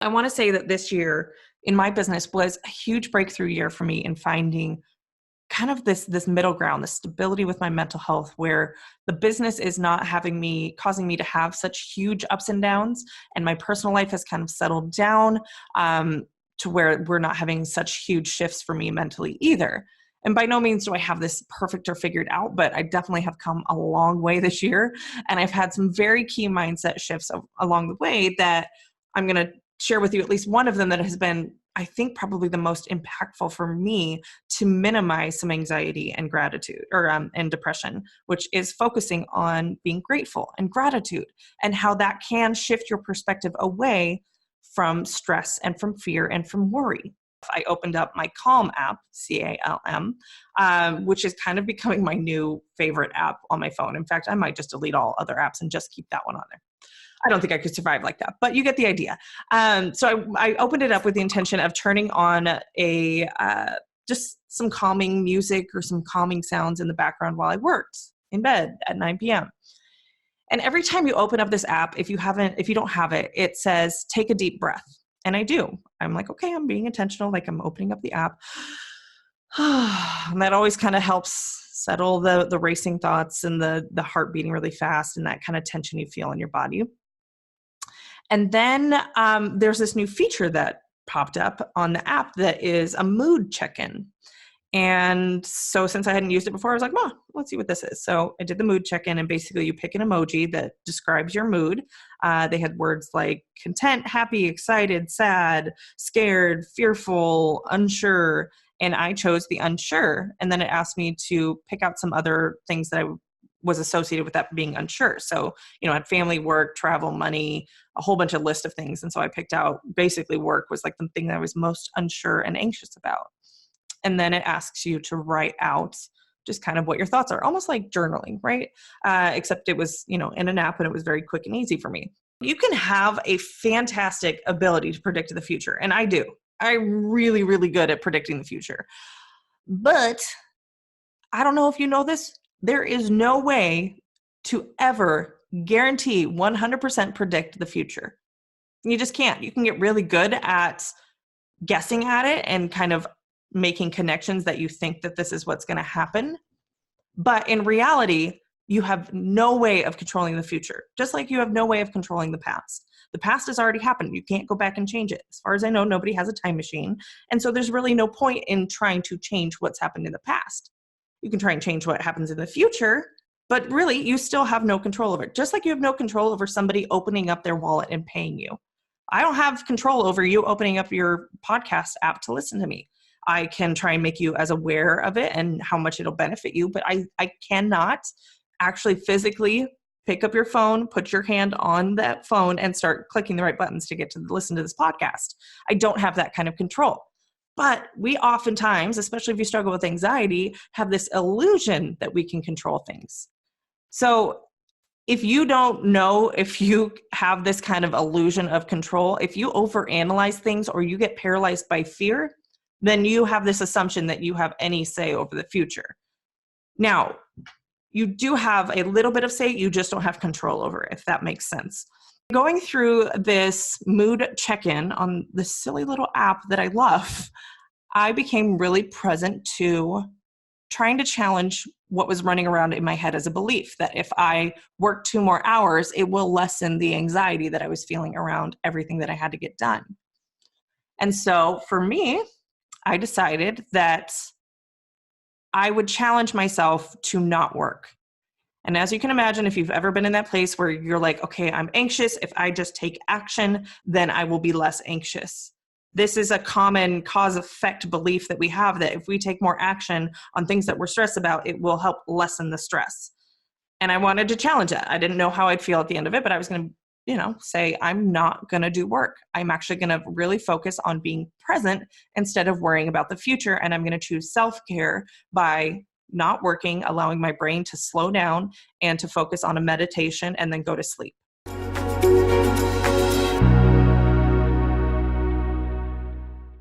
I want to say that this year in my business was a huge breakthrough year for me in finding kind of this middle ground, this stability with my mental health, where the business is not causing me to have such huge ups and downs, and my personal life has kind of settled down to where we're not having such huge shifts for me mentally either. And by no means do I have this perfect or figured out, but I definitely have come a long way this year. And I've had some very key mindset shifts along the way that I'm going to share with you, at least one of them that has been, I think, probably the most impactful for me to minimize some anxiety and gratitude and depression, which is focusing on being grateful and gratitude and how that can shift your perspective away from stress and from fear and from worry. I opened up my Calm app, CALM, which is kind of becoming my new favorite app on my phone. In fact, I might just delete all other apps and just keep that one on there. I don't think I could survive like that, but you get the idea. So I opened it up with the intention of turning on just some calming music or some calming sounds in the background while I worked in bed at 9 p.m. And every time you open up this app, if you don't have it, it says, take a deep breath. And I do. I'm like, okay, I'm being intentional. Like I'm opening up the app. And that always kind of helps settle the racing thoughts and the heart beating really fast and that kind of tension you feel in your body. And then there's this new feature that popped up on the app that is a mood check-in. And so since I hadn't used it before, I was like, well, let's see what this is. So I did the mood check-in, and basically you pick an emoji that describes your mood. They had words like content, happy, excited, sad, scared, fearful, unsure. And I chose the unsure. And then it asked me to pick out some other things that I was associated with that being unsure. So, I had family, work, travel, money, a whole bunch of list of things. And so I picked out basically work was like the thing that I was most unsure and anxious about. And then it asks you to write out just kind of what your thoughts are, almost like journaling, right? Except it was, in an app, and it was very quick and easy for me. You can have a fantastic ability to predict the future. And I do. I'm really, really good at predicting the future. But I don't know if you know this, there is no way to ever guarantee 100% predict the future. You just can't. You can get really good at guessing at it and kind of making connections that you think that this is what's going to happen. But in reality, you have no way of controlling the future, just like you have no way of controlling the past. The past has already happened. You can't go back and change it. As far as I know, nobody has a time machine. And so there's really no point in trying to change what's happened in the past. You can try and change what happens in the future, but really you still have no control over it. Just like you have no control over somebody opening up their wallet and paying you. I don't have control over you opening up your podcast app to listen to me. I can try and make you as aware of it and how much it'll benefit you, but I cannot actually physically pick up your phone, put your hand on that phone and start clicking the right buttons to get to listen to this podcast. I don't have that kind of control. But we oftentimes, especially if you struggle with anxiety, have this illusion that we can control things. So if you don't know if you have this kind of illusion of control, if you overanalyze things or you get paralyzed by fear, then you have this assumption that you have any say over the future. Now, you do have a little bit of say, you just don't have control over it, if that makes sense. Going through this mood check-in on this silly little app that I love, I became really present to trying to challenge what was running around in my head as a belief that if I work 2 more hours, it will lessen the anxiety that I was feeling around everything that I had to get done. And so for me, I decided that I would challenge myself to not work. And as you can imagine, if you've ever been in that place where you're like, okay, I'm anxious. If I just take action, then I will be less anxious. This is a common cause-effect belief that we have, that if we take more action on things that we're stressed about, it will help lessen the stress. And I wanted to challenge that. I didn't know how I'd feel at the end of it, but I was going to say, I'm not going to do work. I'm actually going to really focus on being present instead of worrying about the future. And I'm going to choose self-care by not working, allowing my brain to slow down and to focus on a meditation and then go to sleep.